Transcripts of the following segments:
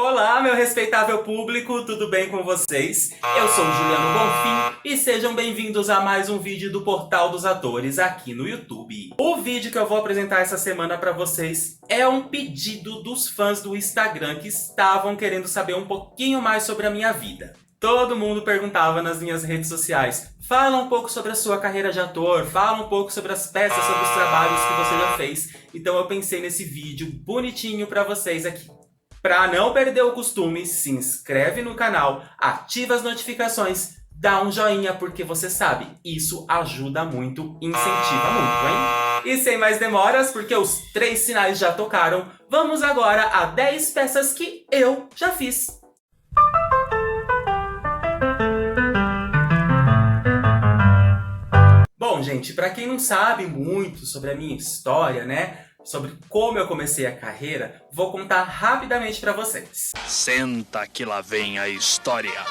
Olá, meu respeitável público, tudo bem com vocês? Eu sou o Juliano Bonfim e sejam bem-vindos a mais um vídeo do Portal dos Atores aqui no YouTube. O vídeo que eu vou apresentar essa semana para vocês é um pedido dos fãs do Instagram que estavam querendo saber um pouquinho mais sobre a minha vida. Todo mundo perguntava nas minhas redes sociais, fala um pouco sobre a sua carreira de ator, fala um pouco sobre as peças, sobre os trabalhos que você já fez. Então eu pensei nesse vídeo bonitinho para vocês aqui. Para não perder o costume, se inscreve no canal, ativa as notificações, dá um joinha porque você sabe, isso ajuda muito, incentiva muito, hein? E sem mais demoras, porque os 3 sinais já tocaram, vamos agora a 10 peças que eu já fiz. Bom, gente, para quem não sabe muito sobre a minha história, né? Sobre como eu comecei a carreira, vou contar rapidamente para vocês. Senta que lá vem a história.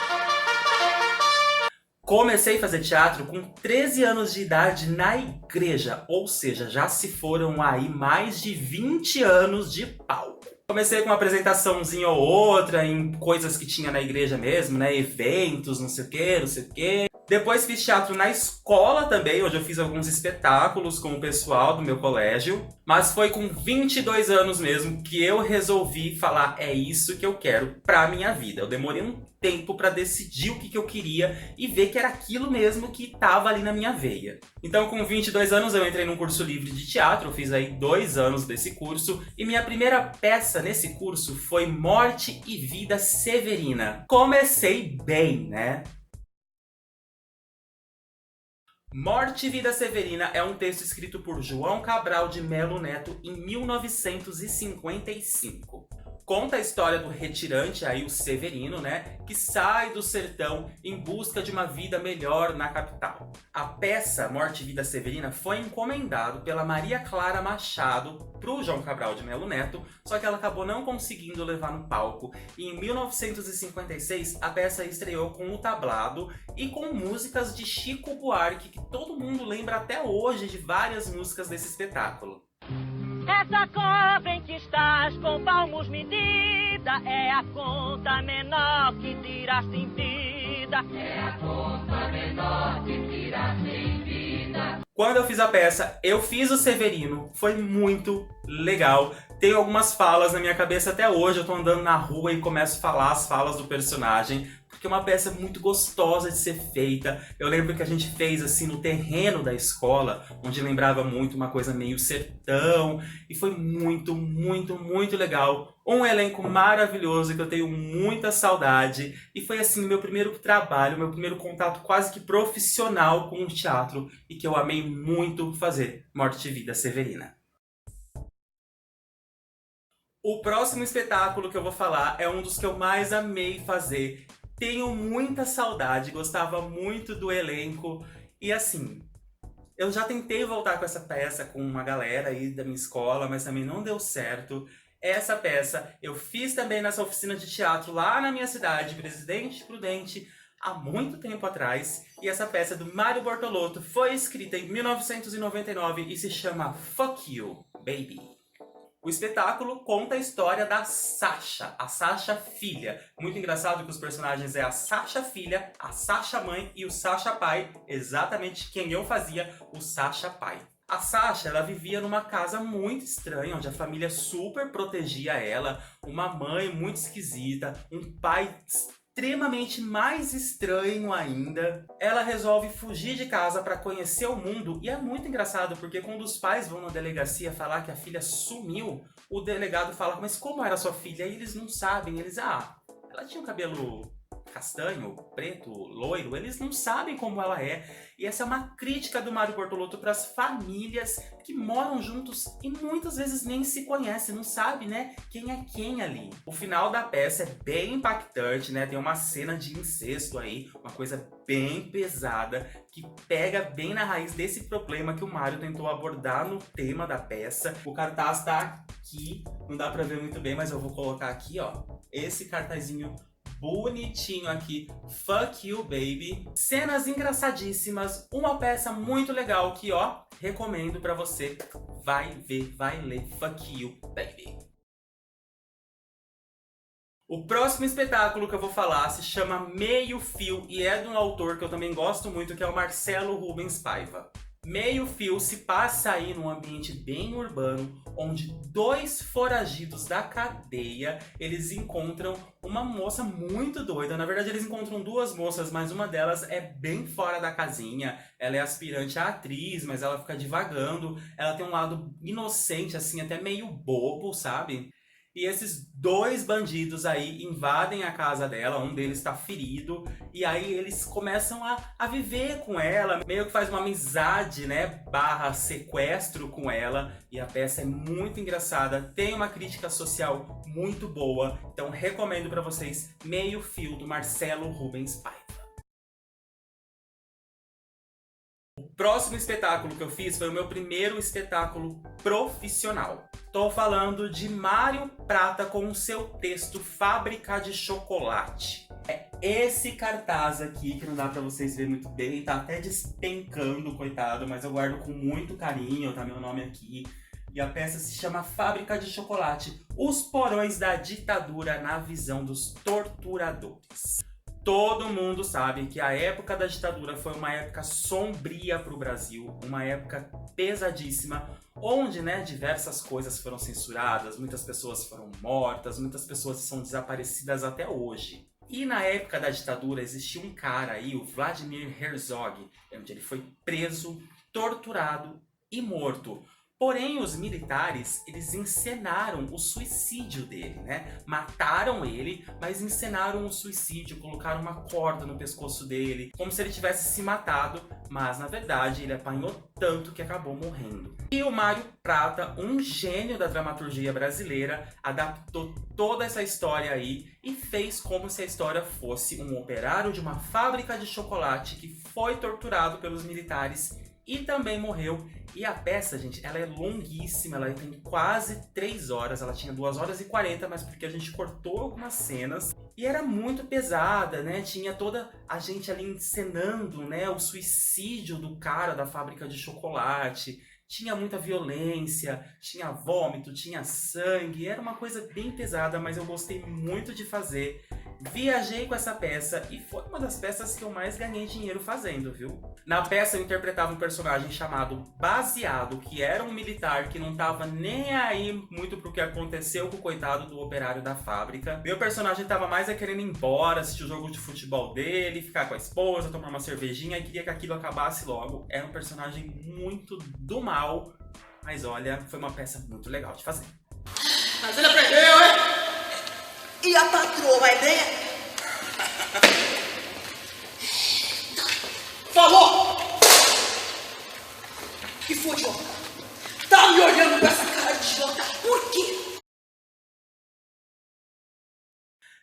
Comecei a fazer teatro com 13 anos de idade na igreja, ou seja, já se foram aí mais de 20 anos de palco. Comecei com uma apresentaçãozinha ou outra em coisas que tinha na igreja mesmo, né? Eventos, não sei o que, não sei o que. Depois fiz teatro na escola também, onde eu fiz alguns espetáculos com o pessoal do meu colégio. Mas foi com 22 anos mesmo que eu resolvi falar, é isso que eu quero pra minha vida. Eu demorei um tempo pra decidir o que eu queria e ver que era aquilo mesmo que tava ali na minha veia. Então com 22 anos eu entrei num curso livre de teatro, eu fiz aí 2 anos desse curso. E minha primeira peça nesse curso foi Morte e Vida Severina. Comecei bem, né? Morte e Vida Severina é um texto escrito por João Cabral de Melo Neto em 1955. Conta a história do retirante, aí o Severino, né, que sai do sertão em busca de uma vida melhor na capital. A peça Morte e Vida Severina foi encomendado pela Maria Clara Machado para o João Cabral de Melo Neto, só que ela acabou não conseguindo levar no palco. E em 1956, a peça estreou com o tablado e com músicas de Chico Buarque, que todo mundo lembra até hoje de várias músicas desse espetáculo. Essa cobra em que estás com palmos medida é a conta menor que tiraste em vida. É a conta menor que tiraste em vida. Quando eu fiz a peça, eu fiz o Severino, foi muito legal. Tenho algumas falas na minha cabeça até hoje, eu tô andando na rua e começo a falar as falas do personagem, porque é uma peça muito gostosa de ser feita. Eu lembro que a gente fez assim no terreno da escola, onde lembrava muito uma coisa meio sertão, e foi muito, muito, muito legal. Um elenco maravilhoso que eu tenho muita saudade, e foi assim o meu primeiro trabalho, meu primeiro contato quase que profissional com o teatro, e que eu amei muito fazer, Morte e Vida Severina. O próximo espetáculo que eu vou falar é um dos que eu mais amei fazer. Tenho muita saudade, gostava muito do elenco. E assim, eu já tentei voltar com essa peça com uma galera aí da minha escola, mas também não deu certo. Essa peça eu fiz também nessa oficina de teatro lá na minha cidade, Presidente Prudente, há muito tempo atrás. E essa peça do Mário Bortolotto foi escrita em 1999 e se chama Fuck You, Baby. O espetáculo conta a história da Sasha, a Sasha filha. Muito engraçado que os personagens é a Sasha filha, a Sasha mãe e o Sasha pai, exatamente quem eu fazia, o Sasha pai. A Sasha, ela vivia numa casa muito estranha, onde a família super protegia ela, uma mãe muito esquisita, um pai extremamente mais estranho ainda. Ela resolve fugir de casa para conhecer o mundo e é muito engraçado porque quando os pais vão na delegacia falar que a filha sumiu, o delegado fala, mas como era sua filha? E eles não sabem, ela tinha um cabelo castanho, preto, loiro, eles não sabem como ela é. E essa é uma crítica do Mário Bortolotto para as famílias que moram juntos e muitas vezes nem se conhecem, não sabe, né, quem é quem ali. O final da peça é bem impactante, né, tem uma cena de incesto aí, uma coisa bem pesada, que pega bem na raiz desse problema que o Mário tentou abordar no tema da peça. O cartaz tá aqui, não dá pra ver muito bem, mas eu vou colocar aqui, ó, esse cartazinho bonitinho aqui, Fuck You Baby. Cenas engraçadíssimas, uma peça muito legal que, ó, recomendo pra você. Vai ver, vai ler Fuck You Baby. O próximo espetáculo que eu vou falar se chama Meio Fio e é de um autor que eu também gosto muito, que é o Marcelo Rubens Paiva. Meio Fio se passa aí num ambiente bem urbano, onde dois foragidos da cadeia, eles encontram uma moça muito doida. Na verdade, eles encontram duas moças, mas uma delas é bem fora da casinha. Ela é aspirante a atriz, mas ela fica divagando. Ela tem um lado inocente, assim, até meio bobo, sabe? E esses dois bandidos aí invadem a casa dela, um deles tá ferido, e aí eles começam a viver com ela, meio que faz uma amizade, né, barra sequestro com ela, e a peça é muito engraçada, tem uma crítica social muito boa, então recomendo pra vocês Meio Fio, do Marcelo Rubens Paiva. O próximo espetáculo que eu fiz foi o meu primeiro espetáculo profissional. Tô falando de Mário Prata com o seu texto Fábrica de Chocolate. É esse cartaz aqui, que não dá pra vocês verem muito bem, tá até despencando, coitado, mas eu guardo com muito carinho, tá meu nome aqui. E a peça se chama Fábrica de Chocolate, os porões da ditadura na visão dos torturadores. Todo mundo sabe que a época da ditadura foi uma época sombria para o Brasil, uma época pesadíssima, onde, né, diversas coisas foram censuradas, muitas pessoas foram mortas, muitas pessoas são desaparecidas até hoje. E na época da ditadura existia um cara aí, o Vladimir Herzog, onde ele foi preso, torturado e morto. Porém, os militares, eles encenaram o suicídio dele, né? Mataram ele, mas encenaram o suicídio, colocaram uma corda no pescoço dele, como se ele tivesse se matado, mas na verdade ele apanhou tanto que acabou morrendo. E o Mário Prata, um gênio da dramaturgia brasileira, adaptou toda essa história aí e fez como se a história fosse um operário de uma fábrica de chocolate que foi torturado pelos militares e também morreu. E a peça, gente, ela é longuíssima, ela tem quase 3 horas, ela tinha 2 horas e 40, mas porque a gente cortou algumas cenas. E era muito pesada, né? Tinha toda a gente ali encenando, né, o suicídio do cara da fábrica de chocolate. Tinha muita violência, tinha vômito, tinha sangue, era uma coisa bem pesada, mas eu gostei muito de fazer. Viajei com essa peça e foi uma das peças que eu mais ganhei dinheiro fazendo, viu? Na peça eu interpretava um personagem chamado Baseado, que era um militar que não tava nem aí muito pro que aconteceu com o coitado do operário da fábrica. Meu personagem tava mais querendo ir embora, assistir o jogo de futebol dele, ficar com a esposa, tomar uma cervejinha e queria que aquilo acabasse logo. Era um personagem muito do mal, mas olha, foi uma peça muito legal de fazer. Mas ele aprendeu, hein? E a patroa vai dentro? Falou! Que foi, Jota? Tá me olhando com essa cara de Jota? Por quê?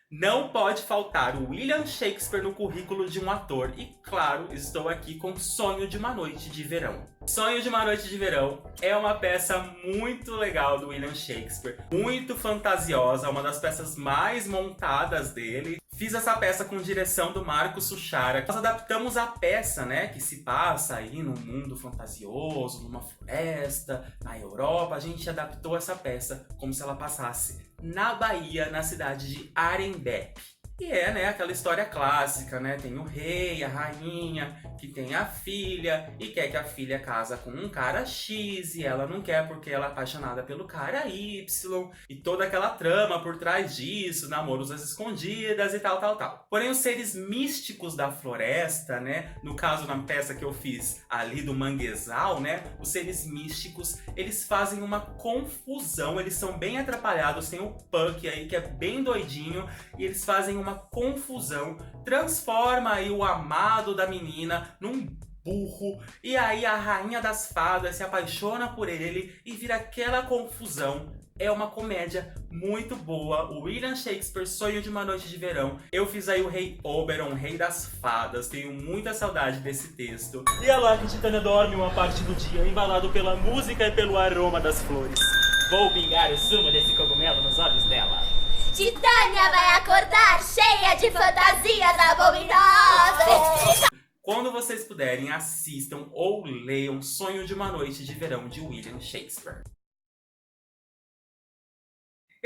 Não pode faltar o William Shakespeare no currículo de um ator. E claro, estou aqui com Sonho de uma Noite de Verão. Sonho de uma Noite de Verão é uma peça muito legal do William Shakespeare. Muito fantasiosa, uma das peças mais montadas dele. Fiz essa peça com direção do Marco Suchara. Nós adaptamos a peça, né, que se passa aí num mundo fantasioso, numa floresta, na Europa. A gente adaptou essa peça como se ela passasse na Bahia, na cidade de Arembepe. E é, né, aquela história clássica, né? Tem o rei, a rainha, que tem a filha e quer que a filha casa com um cara X e ela não quer porque ela é apaixonada pelo cara Y e toda aquela trama por trás disso, namoros às escondidas e tal, tal, tal. Porém, os seres místicos da floresta, né? No caso, na peça que eu fiz ali do manguezal, né? Os seres místicos, eles fazem uma confusão, eles são bem atrapalhados. Tem o Puck aí, que é bem doidinho, e eles fazem uma confusão, transforma aí o amado da menina num burro, e aí a rainha das fadas se apaixona por ele e vira aquela confusão. É uma comédia muito boa, o William Shakespeare, Sonho de uma Noite de Verão. Eu fiz aí o Rei Oberon, Rei das Fadas, tenho muita saudade desse texto. E é lá que Titânia dorme uma parte do dia, embalado pela música e pelo aroma das flores. Vou pingar o sumo desse cogumelo nos olhos dela. Titânia vai acordar cheia de fantasias abominosas. Quando vocês puderem, assistam ou leiam Sonho de uma Noite de Verão, de William Shakespeare.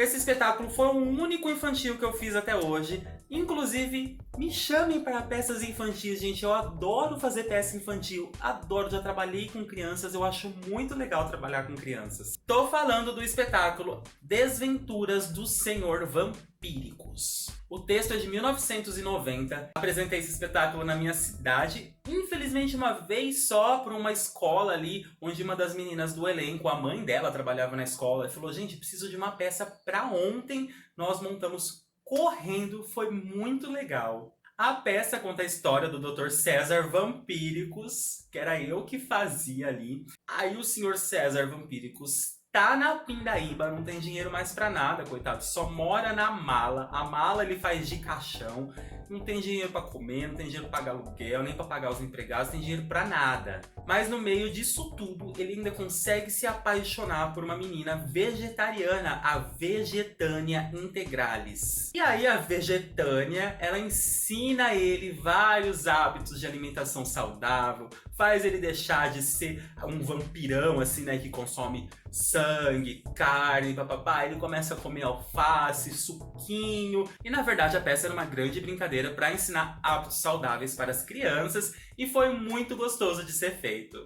Esse espetáculo foi o único infantil que eu fiz até hoje. Inclusive, me chamem para peças infantis, gente. Eu adoro fazer peça infantil. Adoro, já trabalhei com crianças. Eu acho muito legal trabalhar com crianças. Tô falando do espetáculo Desventuras do Senhor Vampíricos. O texto é de 1990. Apresentei esse espetáculo na minha cidade. Infelizmente, uma vez só, para uma escola ali, onde uma das meninas do elenco, a mãe dela, trabalhava na escola, e falou: gente, preciso de uma peça para ontem. Nós montamos correndo, foi muito legal. A peça conta a história do Dr. César Vampíricos, que era eu que fazia ali. Aí o Sr. César Vampíricos tá na pindaíba, não tem dinheiro mais pra nada, coitado. Só mora na mala. A mala ele faz de caixão. Não tem dinheiro pra comer, não tem dinheiro pra pagar aluguel, nem pra pagar os empregados, não tem dinheiro pra nada. Mas no meio disso tudo, ele ainda consegue se apaixonar por uma menina vegetariana, a Vegetânia Integralis. E aí a Vegetânia, ela ensina ele vários hábitos de alimentação saudável, faz ele deixar de ser um vampirão, assim, né, que consome sangue, carne, papapá. Ele começa a comer alface, suquinho. E na verdade a peça era uma grande brincadeira para ensinar hábitos saudáveis para as crianças e foi muito gostoso de ser feito.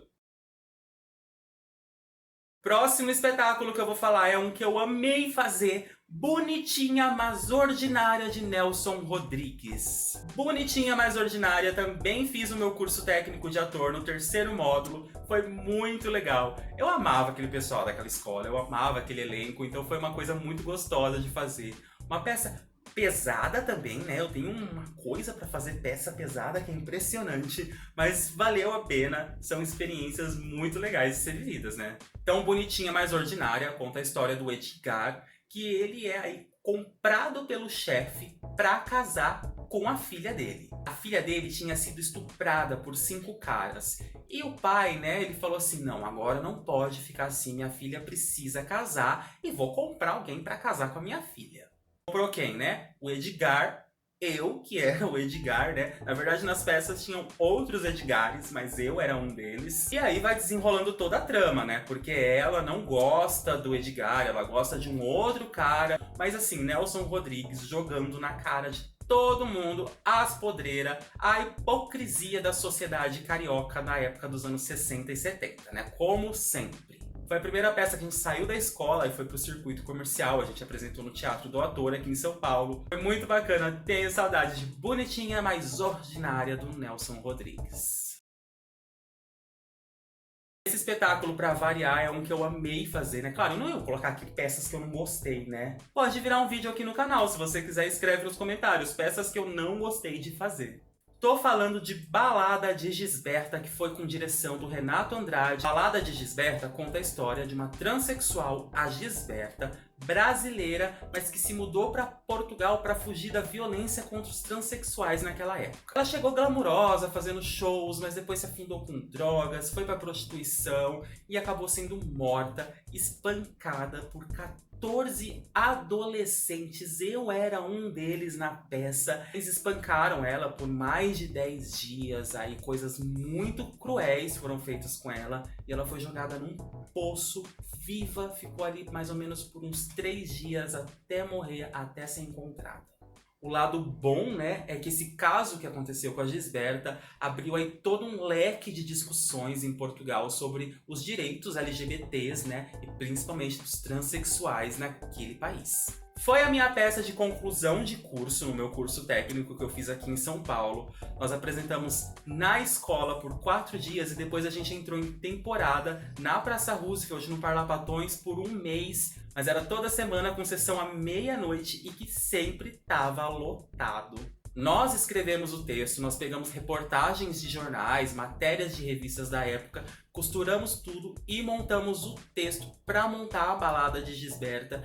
Próximo espetáculo que eu vou falar é um que eu amei fazer. Bonitinha Mas Ordinária, de Nelson Rodrigues. Bonitinha Mas Ordinária, também fiz o meu curso técnico de ator no 3º módulo. Foi muito legal. Eu amava aquele pessoal daquela escola, eu amava aquele elenco, então foi uma coisa muito gostosa de fazer. Uma peça pesada também, né? Eu tenho uma coisa pra fazer peça pesada que é impressionante, mas valeu a pena. São experiências muito legais de ser vividas, né? Então, Bonitinha Mais Ordinária conta a história do Edgar, que ele é aí comprado pelo chefe pra casar com a filha dele. A filha dele tinha sido estuprada por 5 caras. E o pai, né, ele falou assim: não, agora não pode ficar assim, minha filha precisa casar e vou comprar alguém pra casar com a minha filha. Comprou quem, né? O Edgar. Eu, que era o Edgar, né? Na verdade, nas peças tinham outros Edgares, mas eu era um deles. E aí vai desenrolando toda a trama, né? Porque ela não gosta do Edgar, ela gosta de um outro cara. Mas assim, Nelson Rodrigues jogando na cara de todo mundo as podreiras, a hipocrisia da sociedade carioca na época dos anos 60 e 70, né? Como sempre. Foi a primeira peça que a gente saiu da escola e foi pro circuito comercial. A gente apresentou no Teatro do Ator aqui em São Paulo. Foi muito bacana. Tenho saudade de Bonitinha Mais Ordinária, do Nelson Rodrigues. Esse espetáculo, pra variar, é um que eu amei fazer, né? Claro, eu não ia colocar aqui peças que eu não gostei, né? Pode virar um vídeo aqui no canal. Se você quiser, escreve nos comentários peças que eu não gostei de fazer. Tô falando de Balada de Gisberta, que foi com direção do Renato Andrade. Balada de Gisberta conta a história de uma transexual, a Gisberta, brasileira, mas que se mudou para Portugal para fugir da violência contra os transexuais naquela época. Ela chegou glamurosa, fazendo shows, mas depois se afundou com drogas, foi para prostituição e acabou sendo morta, espancada por 14 adolescentes. Eu era um deles na peça. Eles espancaram ela por mais de 10 dias. Aí coisas muito cruéis foram feitas com ela. E ela foi jogada num poço viva. Ficou ali mais ou menos por uns 3 dias até morrer, até ser encontrada. O lado bom, né, é que esse caso que aconteceu com a Gisberta abriu aí todo um leque de discussões em Portugal sobre os direitos LGBTs, né, e principalmente dos transexuais naquele país. Foi a minha peça de conclusão de curso, no meu curso técnico que eu fiz aqui em São Paulo. Nós apresentamos na escola por 4 dias e depois a gente entrou em temporada na Praça Roosevelt, no Parlapatões, por 1 mês. Mas era toda semana com sessão à meia-noite e que sempre estava lotado. Nós escrevemos o texto, nós pegamos reportagens de jornais, matérias de revistas da época, costuramos tudo e montamos o texto para montar a Balada de Gisberta.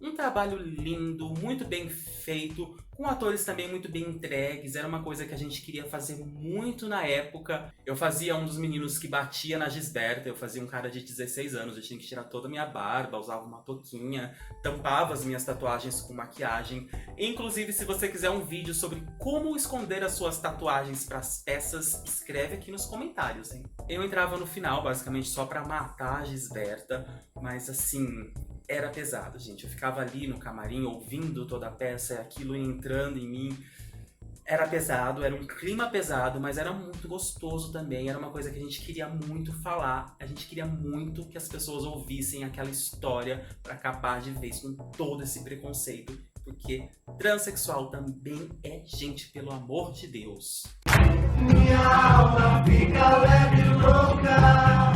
Um trabalho lindo, muito bem feito, com atores também muito bem entregues. Era uma coisa que a gente queria fazer muito na época. Eu fazia um dos meninos que batia na Gisberta, eu fazia um cara de 16 anos, eu tinha que tirar toda a minha barba, usava uma touquinha, tampava as minhas tatuagens com maquiagem. Inclusive, se você quiser um vídeo sobre como esconder as suas tatuagens para as peças, escreve aqui nos comentários, hein? Eu entrava no final, basicamente, só para matar a Gisberta, mas assim, era pesado, gente. Eu ficava ali no camarim ouvindo toda a peça e aquilo entrando em mim. Era pesado, era um clima pesado, mas era muito gostoso também. Era uma coisa que a gente queria muito falar. A gente queria muito que as pessoas ouvissem aquela história para acabar de vez com todo esse preconceito. Porque transexual também é gente, pelo amor de Deus. Minha alma fica leve e louca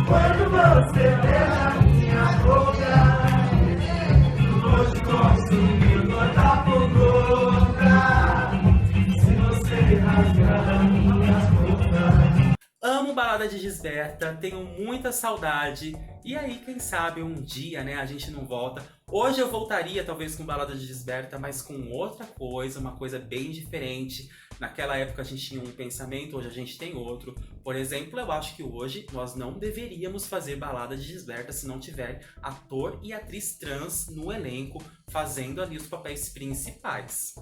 quando você beija minha boca. Hoje consumiu gota por gota, se você rasgar minhas roupas. Amo Balada de Gisberta, tenho muita saudade. E aí, quem sabe um dia, né, a gente não volta. Hoje eu voltaria talvez com Balada de Gisberta, mas com outra coisa, uma coisa bem diferente. Naquela época a gente tinha um pensamento, hoje a gente tem outro. Por exemplo, eu acho que hoje nós não deveríamos fazer Balada de Gisberta se não tiver ator e atriz trans no elenco fazendo ali os papéis principais.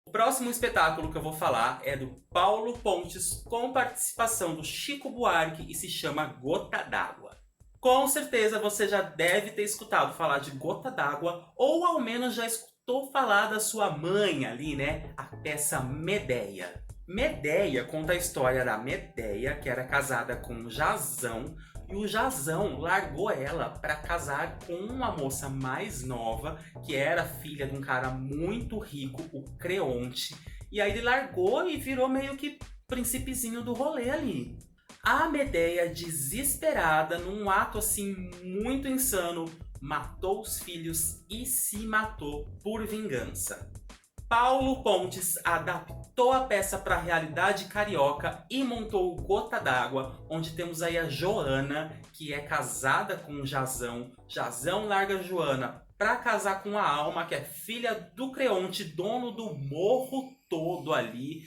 O próximo espetáculo que eu vou falar é do Paulo Pontes, com participação do Chico Buarque, e se chama Gota d'Água. Com certeza você já deve ter escutado falar de Gota d'Água, ou ao menos já escutou falar da sua mãe ali, né? A peça Medéia. Medéia conta a história da Medéia, que era casada com Jazão, e o Jazão largou ela para casar com uma moça mais nova, que era filha de um cara muito rico, o Creonte. E aí ele largou e virou meio que príncipezinho do rolê ali. A Medéia, desesperada, num ato assim muito insano, matou os filhos e se matou por vingança. Paulo Pontes adaptou a peça para a realidade carioca e montou o Gota d'Água, onde temos aí a Joana, que é casada com Jazão. Jazão larga a Joana para casar com a Alma, que é filha do Creonte, dono do morro todo ali.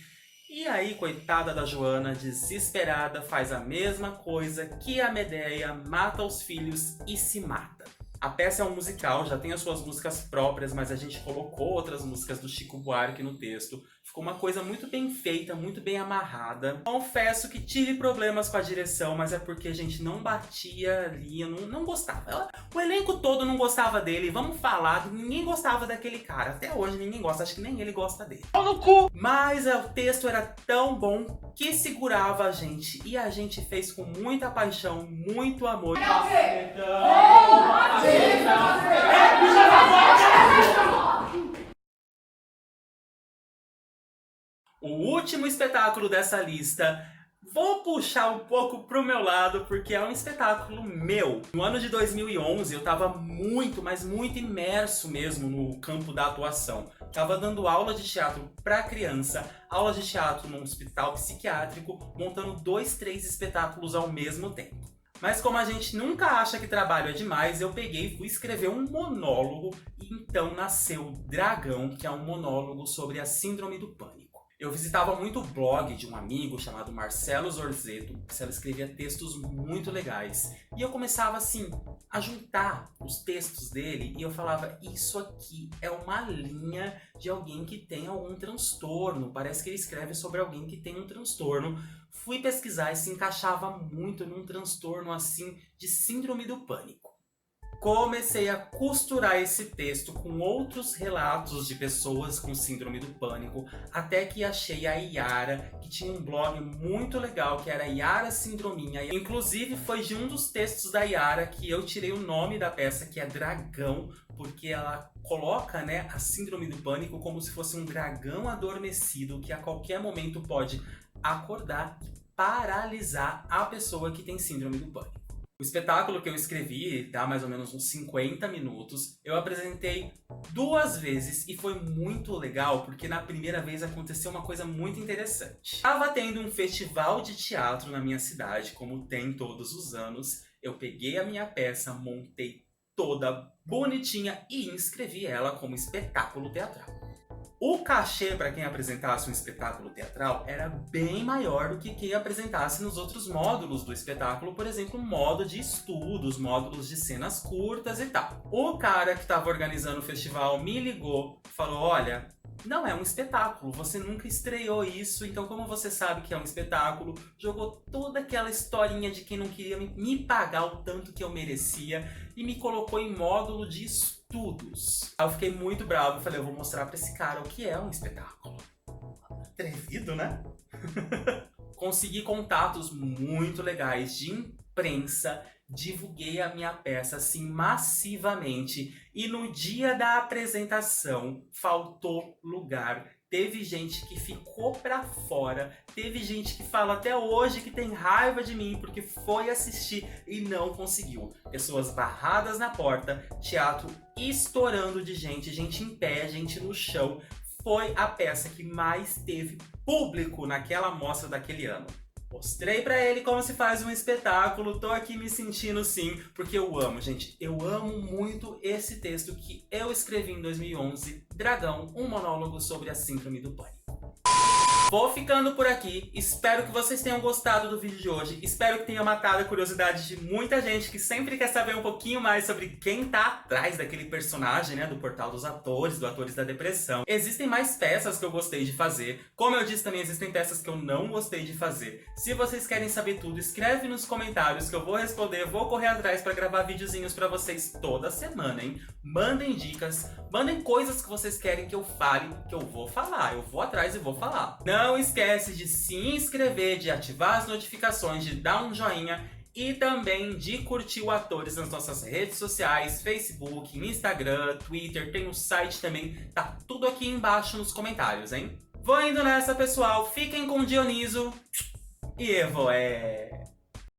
E aí, coitada da Joana, desesperada, faz a mesma coisa que a Medéia, mata os filhos e se mata. A peça é um musical, já tem as suas músicas próprias, mas a gente colocou outras músicas do Chico Buarque no texto. Ficou uma coisa muito bem feita, muito bem amarrada. Confesso que tive problemas com a direção, mas é porque a gente não batia ali, eu não gostava. O elenco todo não gostava dele, vamos falar, ninguém gostava daquele cara. Até hoje ninguém gosta, acho que nem ele gosta dele. No cu! Mas o texto era tão bom que segurava a gente. E a gente fez com muita paixão, muito amor. O último espetáculo dessa lista, vou puxar um pouco pro meu lado, porque é um espetáculo meu. No ano de 2011 eu tava muito, mas muito imerso mesmo no campo da atuação. Tava dando aula de teatro pra criança, aula de teatro num hospital psiquiátrico, montando 2, 3 espetáculos ao mesmo tempo. Mas como a gente nunca acha que trabalho é demais, eu peguei e fui escrever um monólogo, e então nasceu Dragão, que é um monólogo sobre a síndrome do pânico. Eu visitava muito o blog de um amigo chamado Marcelo Zorzeto, que ele escrevia textos muito legais. E eu começava assim, a juntar os textos dele, e eu falava, isso aqui é uma linha de alguém que tem algum transtorno. Parece que ele escreve sobre alguém que tem um transtorno. Fui pesquisar e se encaixava muito num transtorno assim de síndrome do pânico. Comecei a costurar esse texto com outros relatos de pessoas com síndrome do pânico, até que achei a Yara, que tinha um blog muito legal, que era Yara Sindrominha. Inclusive foi de um dos textos da Yara que eu tirei o nome da peça, que é Dragão, porque ela coloca, né, a síndrome do pânico como se fosse um dragão adormecido que a qualquer momento pode acordar e paralisar a pessoa que tem síndrome do pânico. O espetáculo que eu escrevi dá mais ou menos uns 50 minutos. Eu apresentei 2 vezes e foi muito legal, porque na primeira vez aconteceu uma coisa muito interessante. Estava tendo um festival de teatro na minha cidade, como tem todos os anos. Eu peguei a minha peça, montei toda bonitinha e inscrevi ela como espetáculo teatral. O cachê para quem apresentasse um espetáculo teatral era bem maior do que quem apresentasse nos outros módulos do espetáculo, por exemplo, modo de estudos, módulos de cenas curtas e tal. O cara que estava organizando o festival me ligou, falou, olha, não é um espetáculo, você nunca estreou isso, então como você sabe que é um espetáculo, jogou toda aquela historinha de quem não queria me pagar o tanto que eu merecia e me colocou em módulo de estudos. Aí eu fiquei muito bravo e falei, eu vou mostrar pra esse cara o que é um espetáculo. Atrevido, né? Consegui contatos muito legais de imprensa, divulguei a minha peça assim massivamente e no dia da apresentação faltou lugar. Teve gente que ficou pra fora, teve gente que fala até hoje que tem raiva de mim porque foi assistir e não conseguiu. Pessoas barradas na porta, teatro estourando de gente, gente em pé, gente no chão. Foi a peça que mais teve público naquela mostra daquele ano. Mostrei pra ele como se faz um espetáculo, tô aqui me sentindo sim, porque eu amo, gente. Eu amo muito esse texto que eu escrevi em 2011, Dragão, um monólogo sobre a síndrome do pânico. Vou ficando por aqui, espero que vocês tenham gostado do vídeo de hoje, espero que tenha matado a curiosidade de muita gente que sempre quer saber um pouquinho mais sobre quem tá atrás daquele personagem, né, do Portal dos Atores, do Atores da Depressão. Existem mais peças que eu gostei de fazer, como eu disse também, existem peças que eu não gostei de fazer. Se vocês querem saber tudo, escreve nos comentários que eu vou responder, vou correr atrás pra gravar videozinhos pra vocês toda semana, hein? Mandem dicas, mandem coisas que vocês querem que eu fale, que eu vou falar, eu vou atrás e vou falar. Não esquece de se inscrever, de ativar as notificações, de dar um joinha e também de curtir o Atores nas nossas redes sociais, Facebook, Instagram, Twitter, tem o site também, tá tudo aqui embaixo nos comentários, hein? Vou indo nessa, pessoal, fiquem com Dioniso e Evoé!